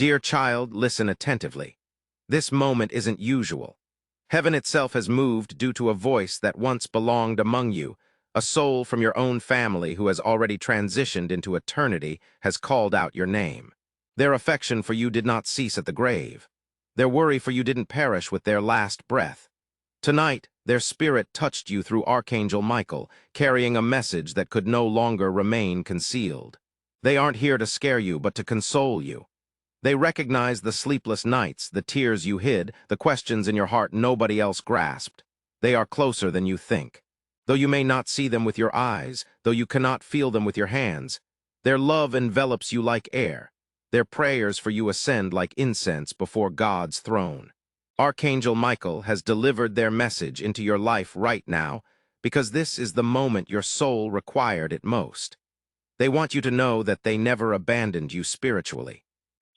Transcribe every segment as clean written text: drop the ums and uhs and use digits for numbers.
Dear child, listen attentively. This moment isn't usual. Heaven itself has moved due to a voice that once belonged among you. A soul from your own family who has already transitioned into eternity has called out your name. Their affection for you did not cease at the grave. Their worry for you didn't perish with their last breath. Tonight, their spirit touched you through Archangel Michael, carrying a message that could no longer remain concealed. They aren't here to scare you, but to console you. They recognize the sleepless nights, the tears you hid, the questions in your heart nobody else grasped. They are closer than you think. Though you may not see them with your eyes, though you cannot feel them with your hands, their love envelops you like air. Their prayers for you ascend like incense before God's throne. Archangel Michael has delivered their message into your life right now because this is the moment your soul required it most. They want you to know that they never abandoned you spiritually.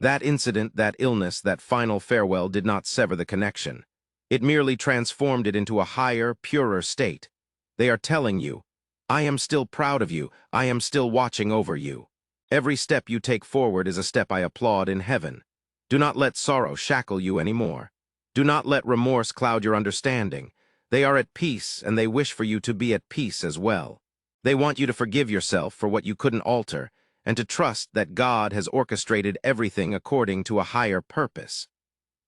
That incident, that illness, that final farewell did not sever the connection. It merely transformed it into a higher, purer state. They are telling you, I am still proud of you, I am still watching over you. Every step you take forward is a step I applaud in heaven. Do not let sorrow shackle you anymore. Do not let remorse cloud your understanding. They are at peace, and they wish for you to be at peace as well. They want you to forgive yourself for what you couldn't alter, and to trust that God has orchestrated everything according to a higher purpose.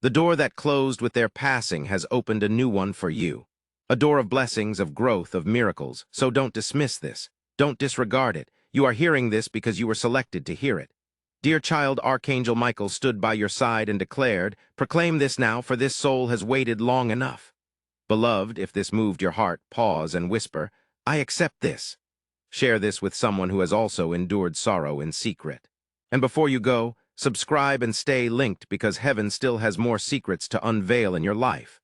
The door that closed with their passing has opened a new one for you. A door of blessings, of growth, of miracles. So don't dismiss this. Don't disregard it. You are hearing this because you were selected to hear it. Dear child, Archangel Michael stood by your side and declared, proclaim this now, for this soul has waited long enough. Beloved, if this moved your heart, pause and whisper, I accept this. Share this with someone who has also endured sorrow in secret. And before you go, subscribe and stay linked because heaven still has more secrets to unveil in your life.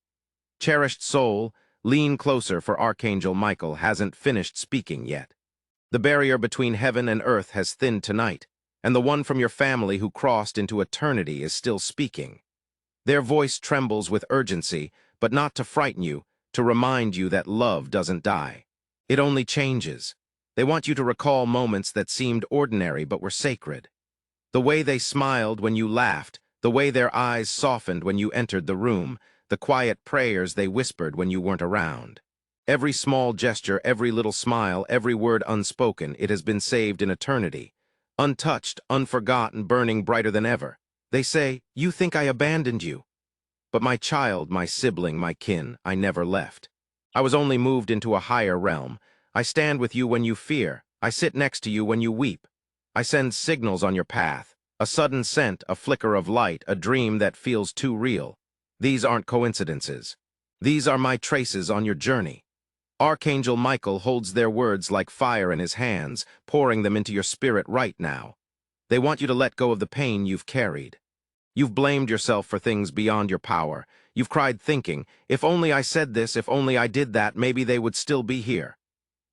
Cherished soul, lean closer, for Archangel Michael hasn't finished speaking yet. The barrier between heaven and earth has thinned tonight, and the one from your family who crossed into eternity is still speaking. Their voice trembles with urgency, but not to frighten you, to remind you that love doesn't die. It only changes. They want you to recall moments that seemed ordinary but were sacred. The way they smiled when you laughed, the way their eyes softened when you entered the room, the quiet prayers they whispered when you weren't around. Every small gesture, every little smile, every word unspoken, it has been saved in eternity. Untouched, unforgotten, burning brighter than ever. They say, you think I abandoned you. But my child, my sibling, my kin, I never left. I was only moved into a higher realm. I stand with you when you fear. I sit next to you when you weep. I send signals on your path. A sudden scent, a flicker of light, a dream that feels too real. These aren't coincidences. These are my traces on your journey. Archangel Michael holds their words like fire in his hands, pouring them into your spirit right now. They want you to let go of the pain you've carried. You've blamed yourself for things beyond your power. You've cried thinking, if only I said this, if only I did that, maybe they would still be here.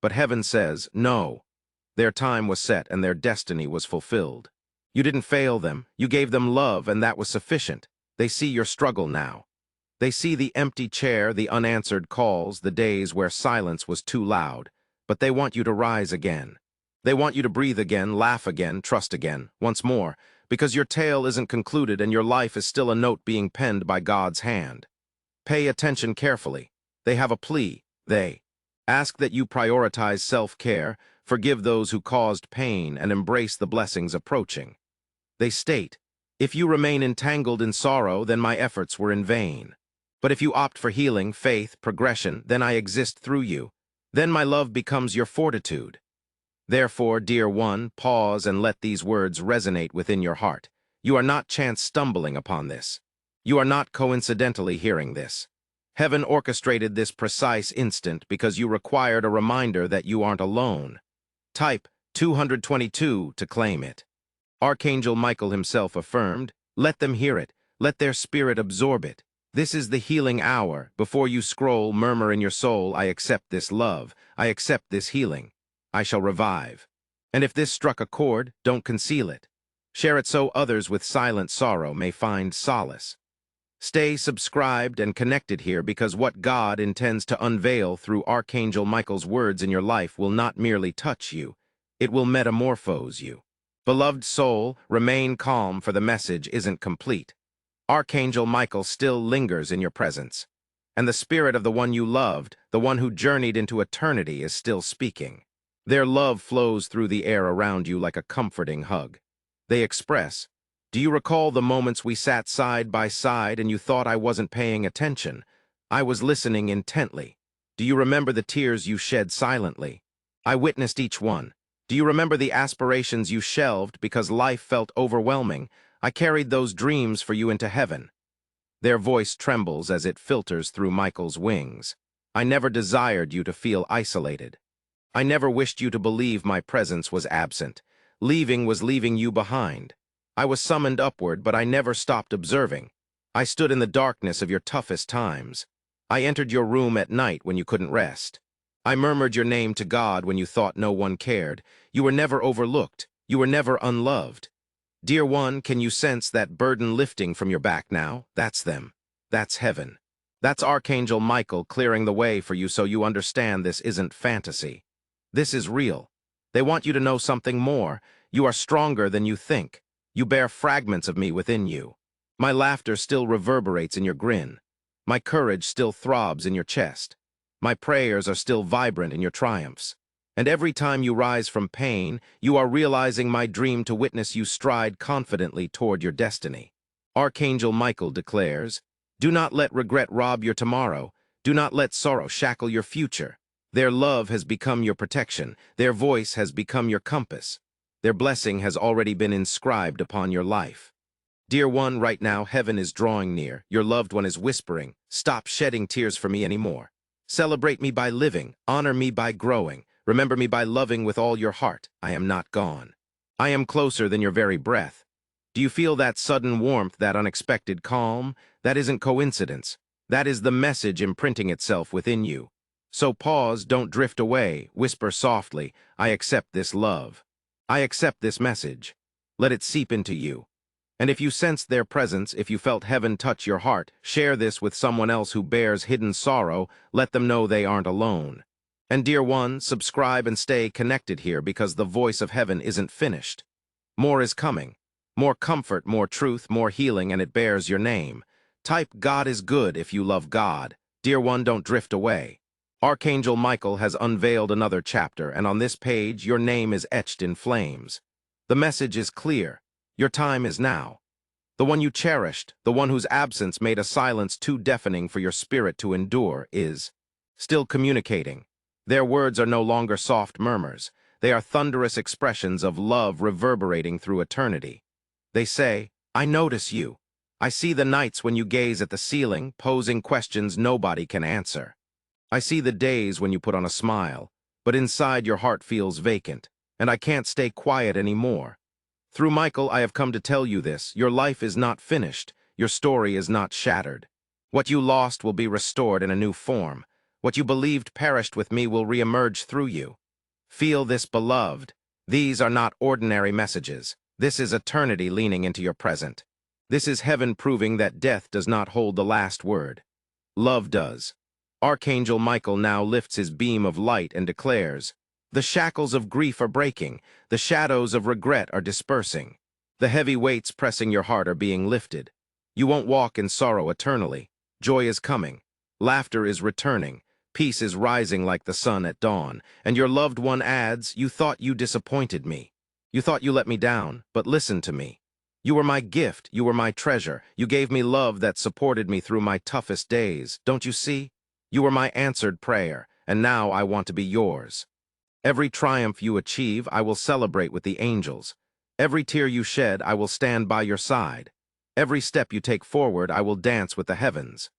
But heaven says, no. Their time was set and their destiny was fulfilled. You didn't fail them. You gave them love, and that was sufficient. They see your struggle now. They see the empty chair, the unanswered calls, the days where silence was too loud. But they want you to rise again. They want you to breathe again, laugh again, trust again, once more, because your tale isn't concluded and your life is still a note being penned by God's hand. Pay attention carefully. They have a plea. They ask that you prioritize self-care, forgive those who caused pain, and embrace the blessings approaching. They state, if you remain entangled in sorrow, then my efforts were in vain. But if you opt for healing, faith, progression, then I exist through you. Then my love becomes your fortitude. Therefore, dear one, pause and let these words resonate within your heart. You are not chance stumbling upon this. You are not coincidentally hearing this. Heaven orchestrated this precise instant because you required a reminder that you aren't alone. Type 222 to claim it. Archangel Michael himself affirmed, let them hear it, let their spirit absorb it. This is the healing hour. Before you scroll, murmur in your soul, I accept this love, I accept this healing. I shall revive. And if this struck a chord, don't conceal it. Share it so others with silent sorrow may find solace. Stay subscribed and connected here because what God intends to unveil through Archangel Michael's words in your life will not merely touch you, it will metamorphose you. Beloved soul, remain calm, for the message isn't complete. Archangel Michael still lingers in your presence. And the spirit of the one you loved, the one who journeyed into eternity, is still speaking. Their love flows through the air around you like a comforting hug. They express, "Do you recall the moments we sat side by side and you thought I wasn't paying attention? I was listening intently. Do you remember the tears you shed silently? I witnessed each one. Do you remember the aspirations you shelved because life felt overwhelming? I carried those dreams for you into heaven." Their voice trembles as it filters through Michael's wings. "I never desired you to feel isolated. I never wished you to believe my presence was absent. Leaving was leaving you behind. I was summoned upward, but I never stopped observing. I stood in the darkness of your toughest times. I entered your room at night when you couldn't rest. I murmured your name to God when you thought no one cared. You were never overlooked. You were never unloved. Dear one, can you sense that burden lifting from your back now? That's them. That's heaven. That's Archangel Michael clearing the way for you so you understand this isn't fantasy. This is real. They want you to know something more. You are stronger than you think. You bear fragments of me within you. My laughter still reverberates in your grin. My courage still throbs in your chest. My prayers are still vibrant in your triumphs. And every time you rise from pain, you are realizing my dream to witness you stride confidently toward your destiny. Archangel Michael declares, "Do not let regret rob your tomorrow. Do not let sorrow shackle your future. Their love has become your protection. Their voice has become your compass. Their blessing has already been inscribed upon your life." Dear one, right now heaven is drawing near. Your loved one is whispering, "Stop shedding tears for me anymore. Celebrate me by living. Honor me by growing. Remember me by loving with all your heart. I am not gone. I am closer than your very breath." Do you feel that sudden warmth, that unexpected calm? That isn't coincidence. That is the message imprinting itself within you. So pause, don't drift away. Whisper softly, "I accept this love. I accept this message." Let it seep into you. And if you sensed their presence, if you felt heaven touch your heart, share this with someone else who bears hidden sorrow. Let them know they aren't alone. And dear one, subscribe and stay connected here, because the voice of heaven isn't finished. More is coming. More comfort, more truth, more healing, and it bears your name. Type "God is good" if you love God. Dear one, don't drift away. Archangel Michael has unveiled another chapter, and on this page, your name is etched in flames. The message is clear. Your time is now. The one you cherished, the one whose absence made a silence too deafening for your spirit to endure, is still communicating. Their words are no longer soft murmurs. They are thunderous expressions of love reverberating through eternity. They say, "I notice you. I see the nights when you gaze at the ceiling, posing questions nobody can answer. I see the days when you put on a smile, but inside your heart feels vacant, and I can't stay quiet anymore. Through Michael, I have come to tell you this: your life is not finished, your story is not shattered. What you lost will be restored in a new form. What you believed perished with me will reemerge through you. Feel this, beloved. These are not ordinary messages. This is eternity leaning into your present. This is heaven proving that death does not hold the last word. Love does. Archangel Michael now lifts his beam of light and declares, "The shackles of grief are breaking. The shadows of regret are dispersing. The heavy weights pressing your heart are being lifted. You won't walk in sorrow eternally. Joy is coming. Laughter is returning. Peace is rising like the sun at dawn." And your loved one adds, "You thought you disappointed me. You thought you let me down, but listen to me. You were my gift. You were my treasure. You gave me love that supported me through my toughest days. Don't you see? You were my answered prayer, and now I want to be yours. Every triumph you achieve, I will celebrate with the angels. Every tear you shed, I will stand by your side. Every step you take forward, I will dance with the heavens."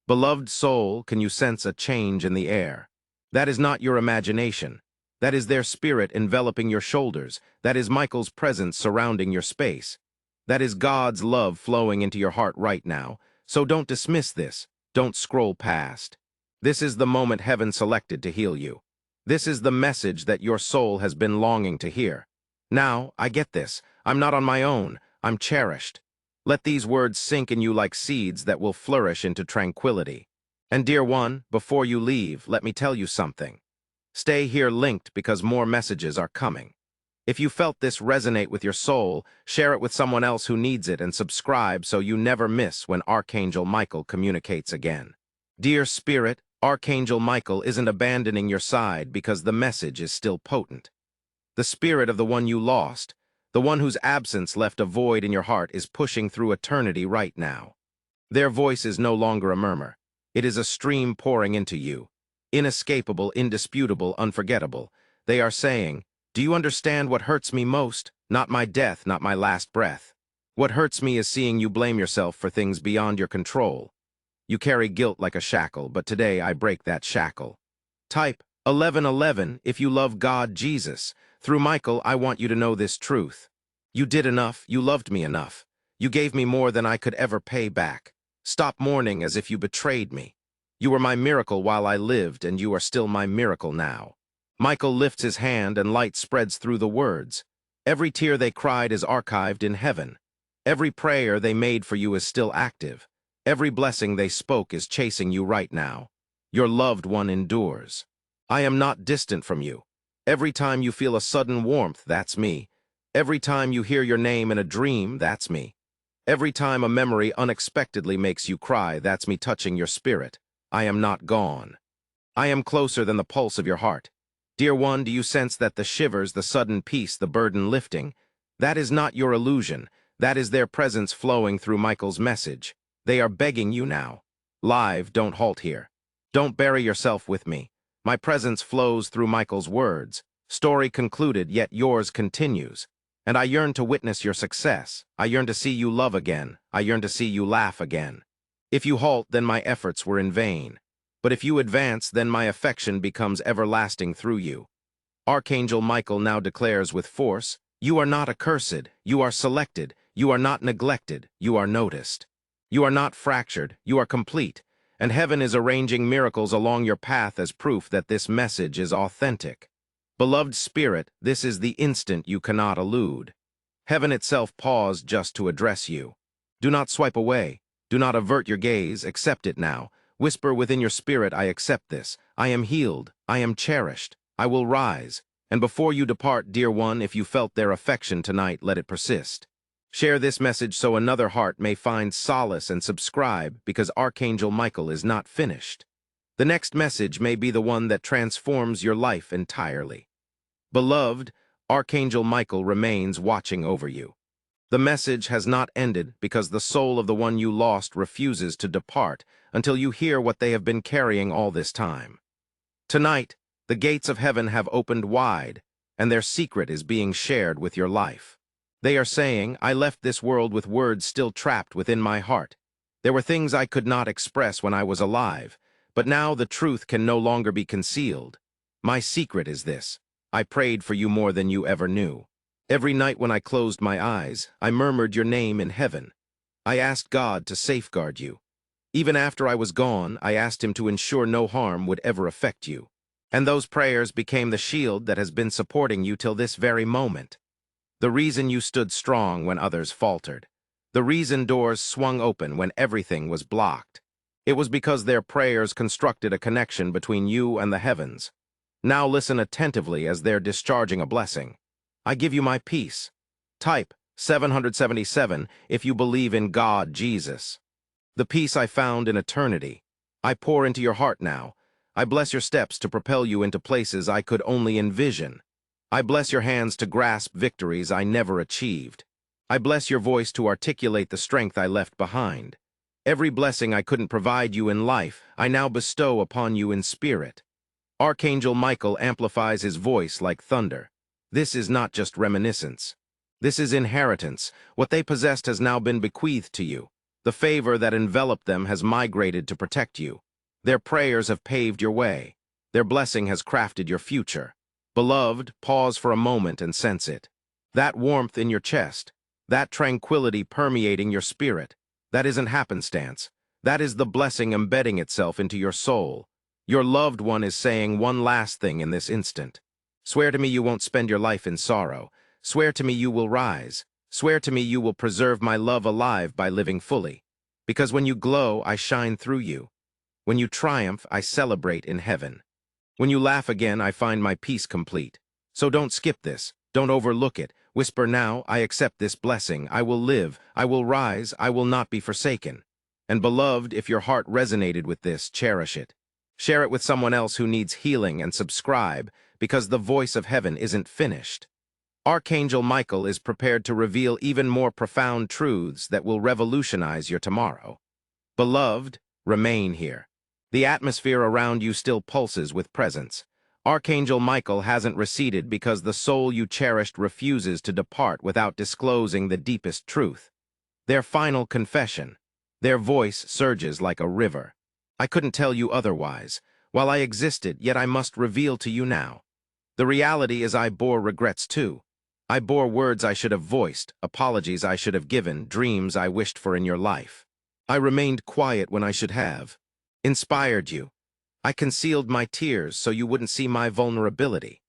Beloved soul, can you sense a change in the air? That is not your imagination. That is their spirit enveloping your shoulders. That is Michael's presence surrounding your space. That is God's love flowing into your heart right now. So don't dismiss this. Don't scroll past. This is the moment heaven selected to heal you. This is the message that your soul has been longing to hear. Now, I get this. I'm not on my own. I'm cherished. Let these words sink in you like seeds that will flourish into tranquility. And dear one, before you leave, let me tell you something. Stay here linked, because more messages are coming. If you felt this resonate with your soul, share it with someone else who needs it and subscribe so you never miss when Archangel Michael communicates again. Dear Spirit, Archangel Michael isn't abandoning your side because the message is still potent. The spirit of the one you lost, the one whose absence left a void in your heart, is pushing through eternity right now. Their voice is no longer a murmur. It is a stream pouring into you. Inescapable, indisputable, unforgettable. They are saying, "Do you understand what hurts me most? Not my death, not my last breath. What hurts me is seeing you blame yourself for things beyond your control. You carry guilt like a shackle, but today I break that shackle." Type 1111 if you love God, Jesus. Through Michael, I want you to know this truth. You did enough, you loved me enough. You gave me more than I could ever pay back. Stop mourning as if you betrayed me. You were my miracle while I lived, and you are still my miracle now. Michael lifts his hand and light spreads through the words. Every tear they cried is archived in heaven. Every prayer they made for you is still active. Every blessing they spoke is chasing you right now. Your loved one endures. I am not distant from you. Every time you feel a sudden warmth, that's me. Every time you hear your name in a dream, that's me. Every time a memory unexpectedly makes you cry, that's me touching your spirit. I am not gone. I am closer than the pulse of your heart. Dear one, do you sense that the shivers, the sudden peace, the burden lifting? That is not your illusion. That is their presence flowing through Michael's message. They are begging you now. Live, don't halt here. Don't bury yourself with me. My presence flows through Michael's words. Story concluded, yet yours continues. And I yearn to witness your success. I yearn to see you love again. I yearn to see you laugh again. If you halt, then my efforts were in vain. But if you advance, then my affection becomes everlasting through you. Archangel Michael now declares with force, you are not accursed, you are selected, you are not neglected, you are noticed. You are not fractured, you are complete, and heaven is arranging miracles along your path as proof that this message is authentic. Beloved Spirit, this is the instant you cannot elude. Heaven itself paused just to address you. Do not swipe away. Do not avert your gaze. Accept it now. Whisper within your spirit, I accept this. I am healed. I am cherished. I will rise. And before you depart, dear one, if you felt their affection tonight, let it persist. Share this message so another heart may find solace and subscribe, because Archangel Michael is not finished. The next message may be the one that transforms your life entirely. Beloved, Archangel Michael remains watching over you. The message has not ended because the soul of the one you lost refuses to depart until you hear what they have been carrying all this time. Tonight, the gates of heaven have opened wide, and their secret is being shared with your life. They are saying, I left this world with words still trapped within my heart. There were things I could not express when I was alive, but now the truth can no longer be concealed. My secret is this. I prayed for you more than you ever knew. Every night when I closed my eyes, I murmured your name in heaven. I asked God to safeguard you. Even after I was gone, I asked him to ensure no harm would ever affect you. And those prayers became the shield that has been supporting you till this very moment. The reason you stood strong when others faltered. The reason doors swung open when everything was blocked. It was because their prayers constructed a connection between you and the heavens. Now listen attentively as they're discharging a blessing. I give you my peace. Type 777 if you believe in God, Jesus. The peace I found in eternity. I pour into your heart now. I bless your steps to propel you into places I could only envision. I bless your hands to grasp victories I never achieved. I bless your voice to articulate the strength I left behind. Every blessing I couldn't provide you in life, I now bestow upon you in spirit. Archangel Michael amplifies his voice like thunder. This is not just reminiscence. This is inheritance. What they possessed has now been bequeathed to you. The favor that enveloped them has migrated to protect you. Their prayers have paved your way. Their blessing has crafted your future. Beloved, pause for a moment and sense it. That warmth in your chest, that tranquility permeating your spirit, that isn't happenstance. That is the blessing embedding itself into your soul. Your loved one is saying one last thing in this instant. Swear to me you won't spend your life in sorrow. Swear to me you will rise. Swear to me you will preserve my love alive by living fully. Because when you glow, I shine through you. When you triumph, I celebrate in heaven. When you laugh again, I find my peace complete. So don't skip this. Don't overlook it. Whisper now, I accept this blessing. I will live. I will rise. I will not be forsaken. And beloved, if your heart resonated with this, cherish it. Share it with someone else who needs healing and subscribe, because the voice of heaven isn't finished. Archangel Michael is prepared to reveal even more profound truths that will revolutionize your tomorrow. Beloved, remain here. The atmosphere around you still pulses with presence. Archangel Michael hasn't receded because the soul you cherished refuses to depart without disclosing the deepest truth. Their final confession. Their voice surges like a river. I couldn't tell you otherwise. While I existed, yet I must reveal to you now. The reality is I bore regrets too. I bore words I should have voiced, apologies I should have given, dreams I wished for in your life. I remained quiet when I should have. Inspired you. I concealed my tears so you wouldn't see my vulnerability.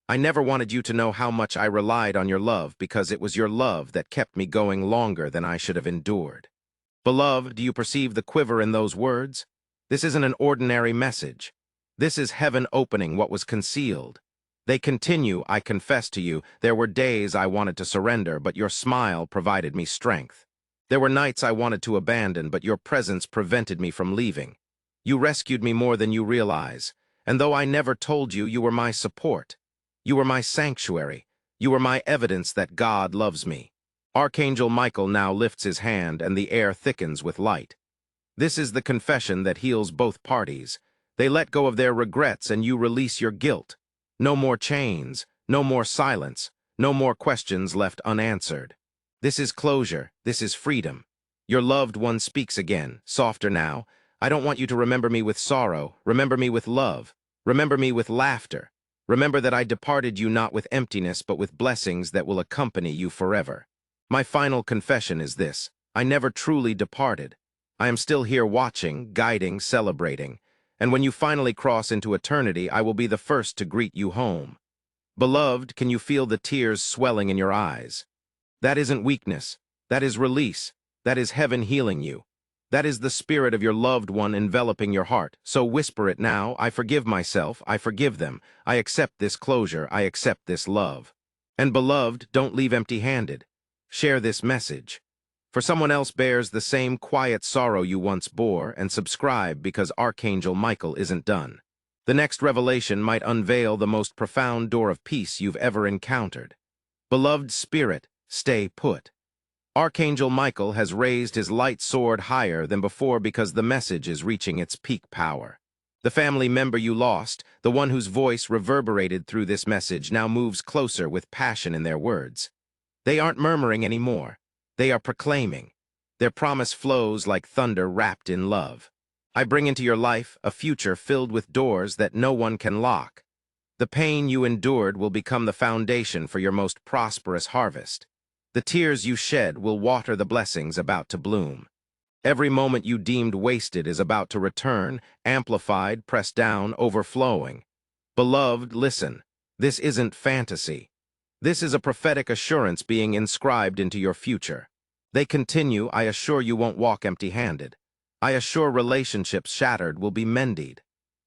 I never wanted you to know how much I relied on your love because it was your love that kept me going longer than I should have endured. Beloved, do you perceive the quiver in those words? This isn't an ordinary message. This is heaven opening what was concealed. They continue, I confess to you, there were days I wanted to surrender, but your smile provided me strength. There were nights I wanted to abandon, but your presence prevented me from leaving. You rescued me more than you realize, and though I never told you, you were my support. You were my sanctuary. You were my evidence that God loves me. Archangel Michael now lifts his hand, and the air thickens with light. This is the confession that heals both parties. They let go of their regrets, and you release your guilt. No more chains, no more silence, no more questions left unanswered. This is closure, this is freedom. Your loved one speaks again, softer now. I don't want you to remember me with sorrow, remember me with love, remember me with laughter. Remember that I departed you not with emptiness but with blessings that will accompany you forever. My final confession is this: I never truly departed. I am still here watching, guiding, celebrating. And when you finally cross into eternity, I will be the first to greet you home. Beloved, can you feel the tears swelling in your eyes? That isn't weakness. That is release. That is heaven healing you. That is the spirit of your loved one enveloping your heart. So whisper it now: I forgive myself. I forgive them. I accept this closure. I accept this love. And beloved, don't leave empty-handed. Share this message. For someone else bears the same quiet sorrow you once bore, and subscribe because Archangel Michael isn't done. The next revelation might unveil the most profound door of peace you've ever encountered. Beloved spirit, stay put. Archangel Michael has raised his light sword higher than before because the message is reaching its peak power. The family member you lost, the one whose voice reverberated through this message, now moves closer with passion in their words. They aren't murmuring anymore. They are proclaiming. Their promise flows like thunder wrapped in love. I bring into your life a future filled with doors that no one can lock. The pain you endured will become the foundation for your most prosperous harvest. The tears you shed will water the blessings about to bloom. Every moment you deemed wasted is about to return, amplified, pressed down, overflowing. Beloved, listen. This isn't fantasy. This is a prophetic assurance being inscribed into your future. They continue, I assure you won't walk empty-handed. I assure relationships shattered will be mended.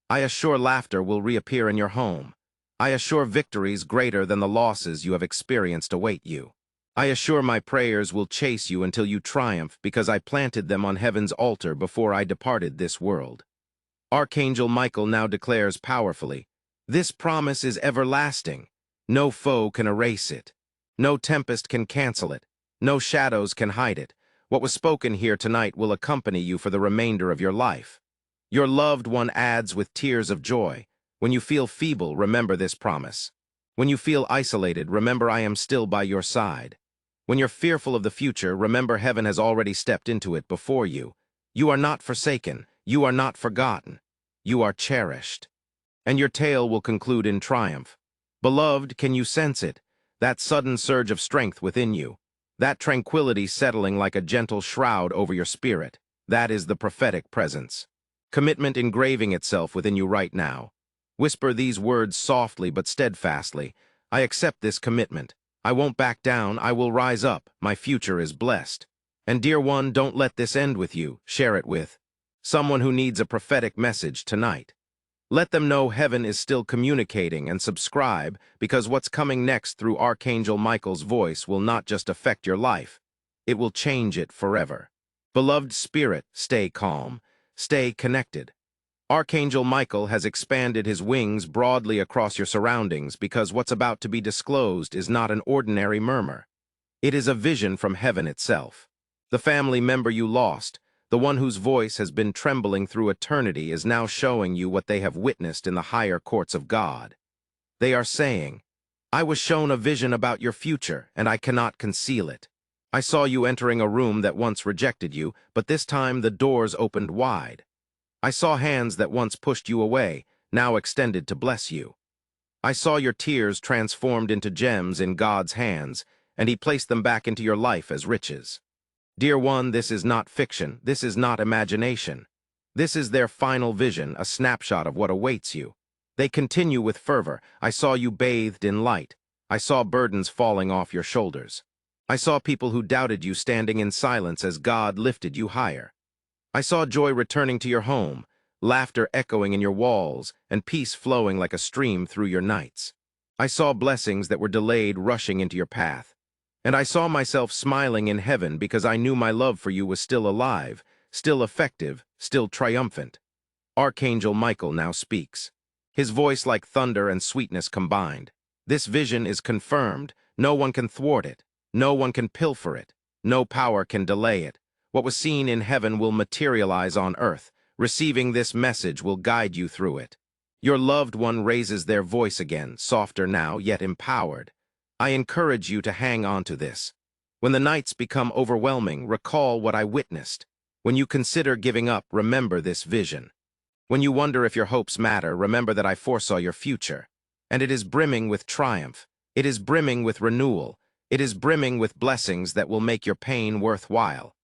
I assure laughter will reappear in your home. I assure victories greater than the losses you have experienced await you. I assure my prayers will chase you until you triumph because I planted them on heaven's altar before I departed this world. Archangel Michael now declares powerfully, this promise is everlasting. No foe can erase it. No tempest can cancel it. No shadows can hide it. What was spoken here tonight will accompany you for the remainder of your life. Your loved one adds with tears of joy. When you feel feeble, remember this promise. When you feel isolated, remember I am still by your side. When you're fearful of the future, remember heaven has already stepped into it before you. You are not forsaken. You are not forgotten. You are cherished. And your tale will conclude in triumph. Beloved, can you sense it? That sudden surge of strength within you. That tranquility settling like a gentle shroud over your spirit. That is the prophetic presence. Commitment engraving itself within you right now. Whisper these words softly but steadfastly. I accept this commitment. I won't back down. I will rise up. My future is blessed. And dear one, don't let this end with you. Share it with someone who needs a prophetic message tonight. Let them know heaven is still communicating, and subscribe, because what's coming next through Archangel Michael's voice will not just affect your life, it will change it forever. Beloved spirit, stay calm, stay connected. Archangel Michael has expanded his wings broadly across your surroundings because what's about to be disclosed is not an ordinary murmur. It is a vision from heaven itself. The family member you lost, the one whose voice has been trembling through eternity, is now showing you what they have witnessed in the higher courts of God. They are saying, "I was shown a vision about your future, and I cannot conceal it. I saw you entering a room that once rejected you, but this time the doors opened wide. I saw hands that once pushed you away, now extended to bless you. I saw your tears transformed into gems in God's hands, and He placed them back into your life as riches." Dear one, this is not fiction, this is not imagination. This is their final vision, a snapshot of what awaits you. They continue with fervor. "I saw you bathed in light. I saw burdens falling off your shoulders. I saw people who doubted you standing in silence as God lifted you higher. I saw joy returning to your home, laughter echoing in your walls, and peace flowing like a stream through your nights. I saw blessings that were delayed rushing into your path. And I saw myself smiling in heaven because I knew my love for you was still alive, still effective, still triumphant." Archangel Michael now speaks, his voice like thunder and sweetness combined. This vision is confirmed. No one can thwart it. No one can pilfer it. No power can delay it. What was seen in heaven will materialize on earth. Receiving this message will guide you through it. Your loved one raises their voice again, softer now, yet empowered. I encourage you to hang on to this. When the nights become overwhelming, recall what I witnessed. When you consider giving up, remember this vision. When you wonder if your hopes matter, remember that I foresaw your future. And it is brimming with triumph. It is brimming with renewal. It is brimming with blessings that will make your pain worthwhile.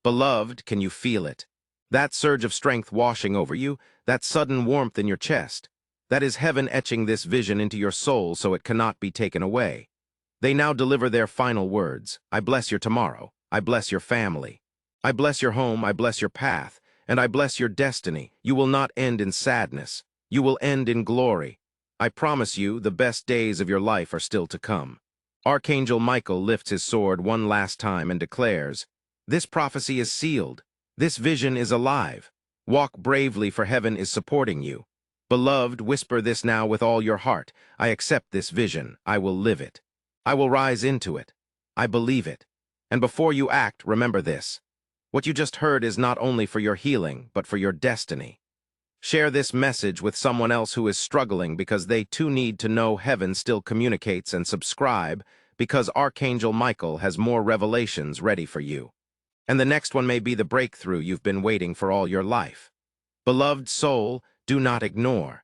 Beloved, can you feel it? That surge of strength washing over you, that sudden warmth in your chest. That is heaven etching this vision into your soul so it cannot be taken away. They now deliver their final words. I bless your tomorrow. I bless your family. I bless your home. I bless your path. And I bless your destiny. You will not end in sadness. You will end in glory. I promise you, the best days of your life are still to come. Archangel Michael lifts his sword one last time and declares, "This prophecy is sealed. This vision is alive. Walk bravely, for heaven is supporting you. Beloved, whisper this now with all your heart. I accept this vision. I will live it. I will rise into it. I believe it. And before you act, remember this. What you just heard is not only for your healing, but for your destiny. Share this message with someone else who is struggling because they too need to know heaven still communicates, and subscribe because Archangel Michael has more revelations ready for you. And the next one may be the breakthrough you've been waiting for all your life. Beloved soul, do not ignore.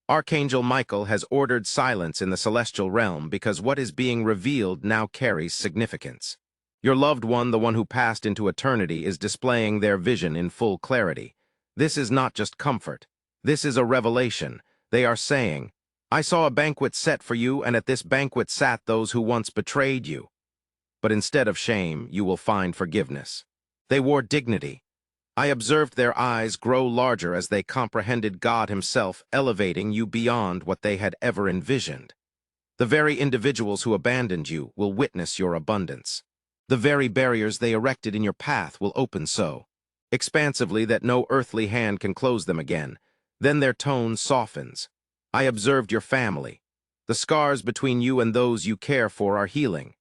Archangel Michael has ordered silence in the celestial realm because what is being revealed now carries significance. Your loved one, the one who passed into eternity, is displaying their vision in full clarity. This is not just comfort. This is a revelation. They are saying, "I saw a banquet set for you, and at this banquet sat those who once betrayed you. But instead of shame, you will find forgiveness." They wore dignity. I observed their eyes grow larger as they comprehended God Himself elevating you beyond what they had ever envisioned. The very individuals who abandoned you will witness your abundance. The very barriers they erected in your path will open so expansively that no earthly hand can close them again. Then their tone softens. I observed your family. The scars between you and those you care for are healing.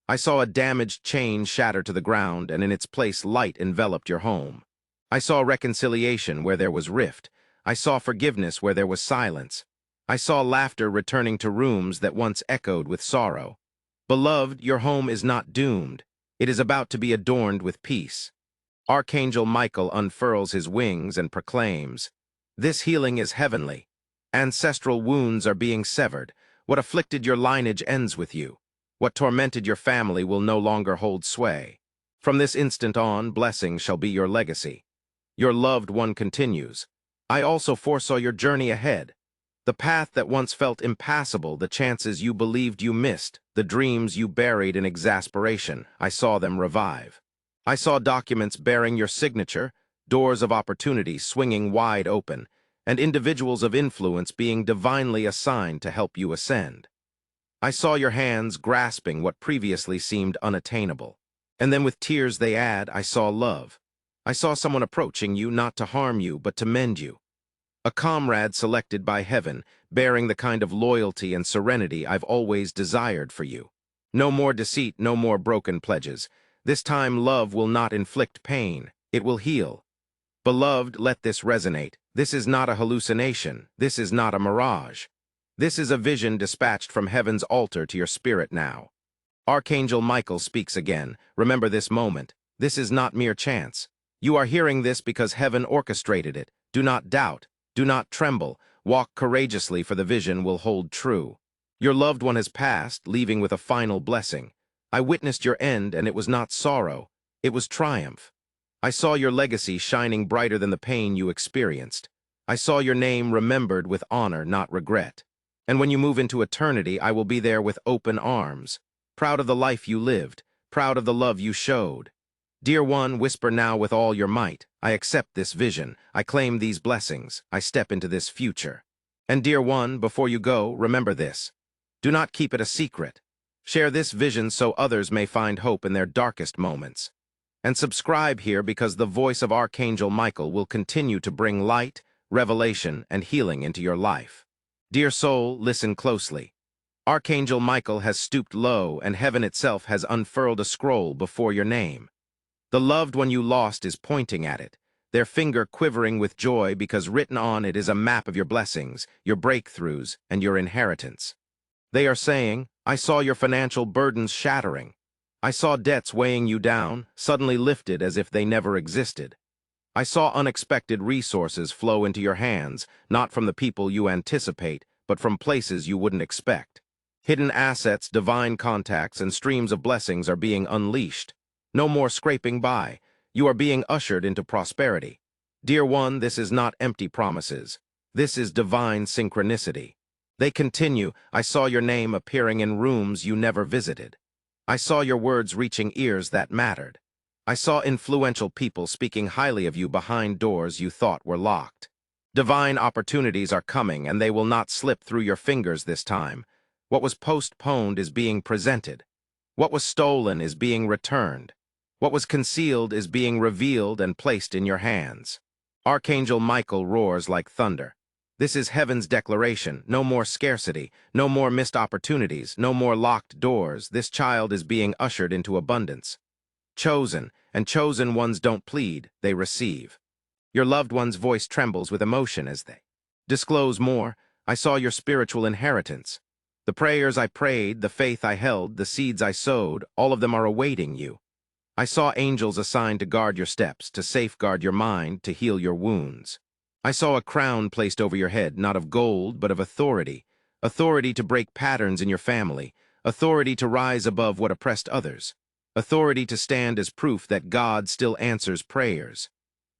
I saw a damaged chain shatter to the ground, and in its place light enveloped your home. I saw reconciliation where there was rift. I saw forgiveness where there was silence. I saw laughter returning to rooms that once echoed with sorrow. Beloved, your home is not doomed. It is about to be adorned with peace. Archangel Michael unfurls his wings and proclaims, "This healing is heavenly. Ancestral wounds are being severed. What afflicted your lineage ends with you. What tormented your family will no longer hold sway. From this instant on, blessings shall be your legacy." Your loved one continues, "I also foresaw your journey ahead. The path that once felt impassable, the chances you believed you missed, the dreams you buried in exasperation, I saw them revive. I saw documents bearing your signature, doors of opportunity swinging wide open, and individuals of influence being divinely assigned to help you ascend. I saw your hands grasping what previously seemed unattainable. And then with tears they add, I saw love. I saw someone approaching you not to harm you, but to mend you. A comrade selected by heaven, bearing the kind of loyalty and serenity I've always desired for you. No more deceit, no more broken pledges. This time love will not inflict pain, it will heal. Beloved, let this resonate. This is not a hallucination. This is not a mirage. This is a vision dispatched from heaven's altar to your spirit now. Archangel Michael speaks again. Remember this moment. This is not mere chance. You are hearing this because heaven orchestrated it. Do not doubt. Do not tremble. Walk courageously, for the vision will hold true. Your loved one has passed, leaving with a final blessing. I witnessed your end, and it was not sorrow. It was triumph. I saw your legacy shining brighter than the pain you experienced. I saw your name remembered with honor, not regret. And when you move into eternity, I will be there with open arms, proud of the life you lived, proud of the love you showed. Dear one, whisper now with all your might, I accept this vision, I claim these blessings, I step into this future. And dear one, before you go, remember this. Do not keep it a secret. Share this vision so others may find hope in their darkest moments. And subscribe here because the voice of Archangel Michael will continue to bring light, revelation, and healing into your life. Dear soul, listen closely. Archangel Michael has stooped low, and heaven itself has unfurled a scroll before your name. The loved one you lost is pointing at it, their finger quivering with joy because written on it is a map of your blessings, your breakthroughs, and your inheritance. They are saying, I saw your financial burdens shattering. I saw debts weighing you down, suddenly lifted as if they never existed. I saw unexpected resources flow into your hands, not from the people you anticipate, but from places you wouldn't expect. Hidden assets, divine contacts, and streams of blessings are being unleashed. No more scraping by. You are being ushered into prosperity. Dear one, this is not empty promises. This is divine synchronicity. They continue, I saw your name appearing in rooms you never visited. I saw your words reaching ears that mattered. I saw influential people speaking highly of you behind doors you thought were locked. Divine opportunities are coming, and they will not slip through your fingers this time. What was postponed is being presented. What was stolen is being returned. What was concealed is being revealed and placed in your hands. Archangel Michael roars like thunder. This is heaven's declaration. No more scarcity, no more missed opportunities, no more locked doors. This child is being ushered into abundance. Chosen, and chosen ones don't plead, they receive. Your loved one's voice trembles with emotion as they disclose more. I saw your spiritual inheritance. The prayers I prayed, the faith I held, the seeds I sowed, all of them are awaiting you. I saw angels assigned to guard your steps, to safeguard your mind, to heal your wounds. I saw a crown placed over your head, not of gold, but of authority. Authority to break patterns in your family. Authority to rise above what oppressed others. Authority to stand as proof that God still answers prayers.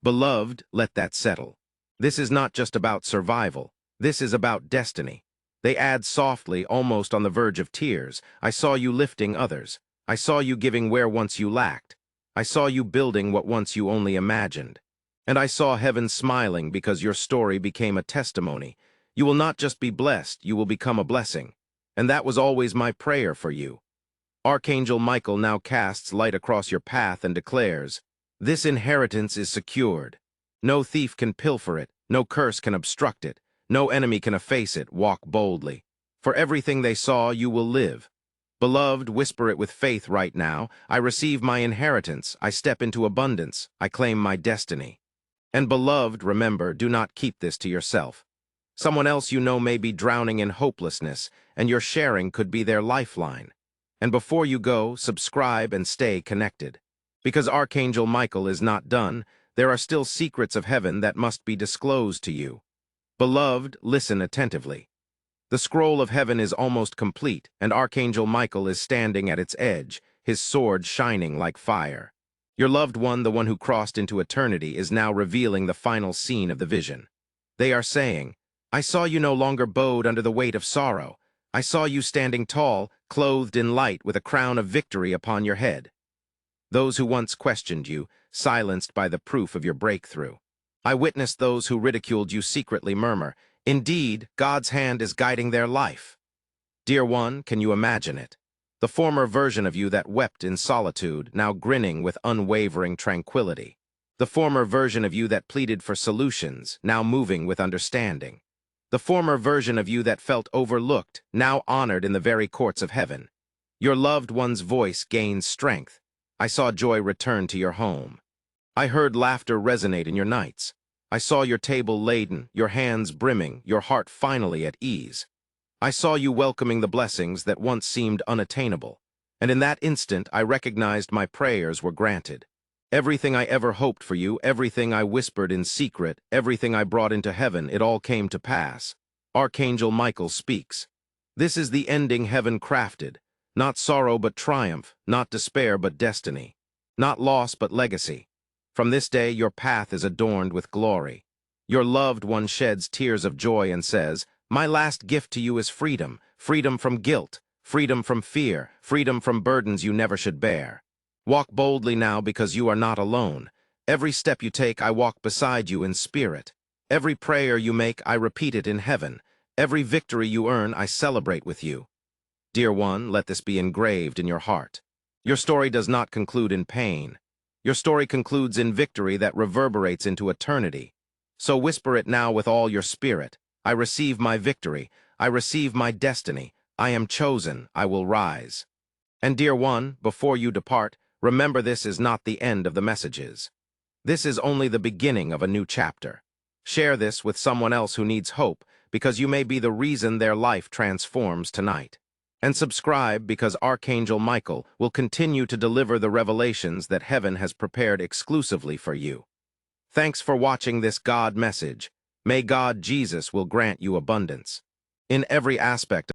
Beloved, let that settle. This is not just about survival. This is about destiny. They add softly, almost on the verge of tears, I saw you lifting others. I saw you giving where once you lacked. I saw you building what once you only imagined. And I saw heaven smiling because your story became a testimony. You will not just be blessed, you will become a blessing. And that was always my prayer for you. Archangel Michael now casts light across your path and declares, this inheritance is secured. No thief can pilfer it, no curse can obstruct it, no enemy can efface it. Walk boldly. For everything they saw, you will live. Beloved, whisper it with faith right now. I receive my inheritance. I step into abundance. I claim my destiny. And beloved, remember, do not keep this to yourself. Someone else you know may be drowning in hopelessness, and your sharing could be their lifeline. And before you go, subscribe and stay connected. Because Archangel Michael is not done, there are still secrets of heaven that must be disclosed to you. Beloved, listen attentively. The scroll of heaven is almost complete, and Archangel Michael is standing at its edge, his sword shining like fire. Your loved one, the one who crossed into eternity, is now revealing the final scene of the vision. They are saying, I saw you no longer bowed under the weight of sorrow. I saw you standing tall, clothed in light with a crown of victory upon your head. Those who once questioned you, silenced by the proof of your breakthrough. I witnessed those who ridiculed you secretly murmur, "Indeed, God's hand is guiding their life." Dear one, can you imagine it? The former version of you that wept in solitude, now grinning with unwavering tranquility. The former version of you that pleaded for solutions, now moving with understanding. The former version of you that felt overlooked, now honored in the very courts of heaven. Your loved one's voice gained strength. I saw joy return to your home. I heard laughter resonate in your nights. I saw your table laden, your hands brimming, your heart finally at ease. I saw you welcoming the blessings that once seemed unattainable. And in that instant, I recognized my prayers were granted. Everything I ever hoped for you, everything I whispered in secret, everything I brought into heaven, it all came to pass. Archangel Michael speaks. This is the ending heaven crafted. Not sorrow but triumph, not despair but destiny. Not loss but legacy. From this day your path is adorned with glory. Your loved one sheds tears of joy and says, "My last gift to you is freedom, freedom from guilt, freedom from fear, freedom from burdens you never should bear. Walk boldly now because you are not alone. Every step you take, I walk beside you in spirit. Every prayer you make, I repeat it in heaven. Every victory you earn, I celebrate with you." Dear one, let this be engraved in your heart. Your story does not conclude in pain. Your story concludes in victory that reverberates into eternity. So whisper it now with all your spirit. I receive my victory. I receive my destiny. I am chosen. I will rise. And dear one, before you depart, remember this is not the end of the messages. This is only the beginning of a new chapter. Share this with someone else who needs hope, because you may be the reason their life transforms tonight. And subscribe because Archangel Michael will continue to deliver the revelations that heaven has prepared exclusively for you. Thanks for watching this God message. May God Jesus will grant you abundance in every aspect